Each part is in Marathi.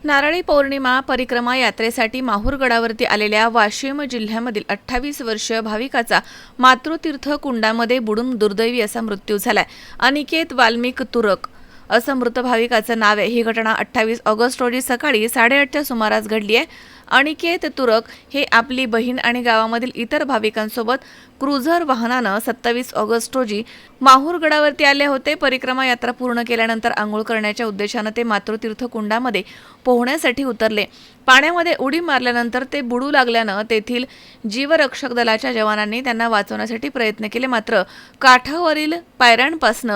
नारळी पौर्णिमा परिक्रमा यात्रेसाठी माहूर गडावरती आलेल्या वाशिम जिल्ह्यामधील 28 वर्षीय भाविकाचा मातृतीर्थ कुंडामध्ये बुडून दुर्दैवी असा मृत्यू झालाय। अनिकेत वाल्मिक तुरक असं मृत भाविकाचं नाव आहे। ही घटना 28 ऑगस्ट रोजी सकाळी 8:30च्या सुमारास घडली आहे। अनिकेत तुरक हे आपली बहीण आणि गावामधील इतर भाविकांसोबत क्रुझर वाहनानं 27 ऑगस्ट रोजी माहूर गडावरती आले होते। परिक्रमा यात्रा पूर्ण केल्यानंतर आंघोळ करण्याच्या उद्देशाने ते मातृतीर्थ कुंडामध्ये पोहण्यासाठी उतरले। पाण्यामध्ये उडी मारल्यानंतर ते बुडू लागल्यानं तेथील जीवरक्षक दलाच्या जवानांनी त्यांना वाचवण्यासाठी प्रयत्न केले, मात्र काठावरील पायऱ्यांपासून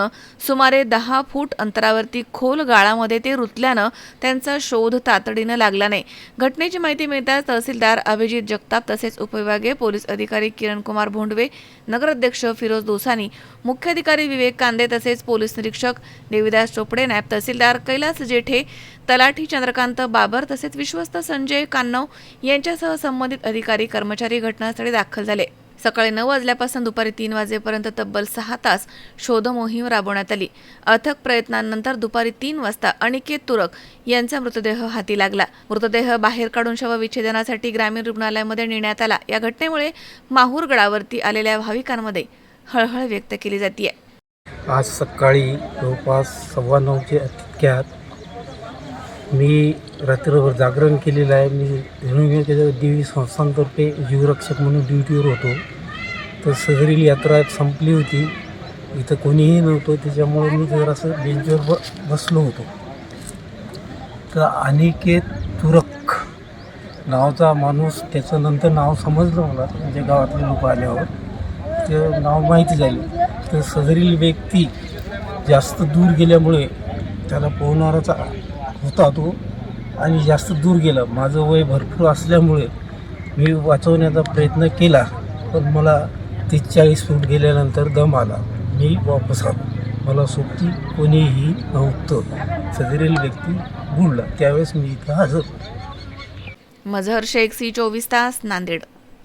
सुमारे 10 फूट अंतरावरती खोल गाळामध्ये ते रुतल्यानं त्यांचा शोध तातडीनं लागला नाही। घटनेची माहिती मिळताच तहसीलदार अभिजित जगताप तसेच उपविभागीय पोलीस अधिकारी किरण कुमार भोंडवे, नगराध्यक्ष फिरोज दोसानी, मुख्याधिकारी विवेक कांदे तसेच पोलीस निरीक्षक देवीदास चोपडे, नायब तहसीलदार कैलास जेठे, तलाठी चंद्रकांत बाबर तसेच विश्वस्त संजय कान्नव यांच्यासह संबंधित अधिकारी कर्मचारी घटनास्थळी दाखल झाले। सकाळी 9 वाजल्यापासून दुपारी 3 वाजेपर्यंत तब्बल 6 तास शोध मोहीम राबवण्यात आली। अथक प्रयत्नांनंतर दुपारी 3 वाजता अनिकेत तुरक यांचा मृतदेह हाती लागला। मृतदेह बाहेर काढून शवविच्छेदनासाठी ग्रामीण रुग्णालयामध्ये नेण्यात आला। या घटनेमुळे माहूर गडावरती आलेल्या भाविकांमध्ये हळहळ व्यक्त केली जाते। आज सकाळी जवळपास 9:15च्या इतक्यात मी रात्रभर जागरण केलेलं आहे। मी धनुष्य देवी संस्थांतर्फे जीवरक्षक म्हणून ड्युटीवर होतो। तर सदरील यात्रा संपली होती, इथं कोणीही नव्हतं, त्याच्यामुळे मी जरासं बेंचवर बसलो होतो। तर अनिकेत तुरक नावाचा माणूस, त्याचं नंतर नाव समजलं मला, म्हणजे गावातले लोक आल्यावर ते नाव माहिती झाले। तर सदरील व्यक्ती जास्त दूर गेल्यामुळे त्याला पोहणाराचा होता तो, आणि जास्त दूर गेला। माझं वय भरपूर असल्यामुळे मी वाचवण्याचा प्रयत्न केला, पण मला 30-40 फूट गेल्यानंतर दम आला, मी वापस आलो। मला सोबती कोणीही नव्हतं, सदरील व्यक्ती बुडला। त्यावेळेस मी इथं हजर। मझहर शेख, C24 तास, नांदेड।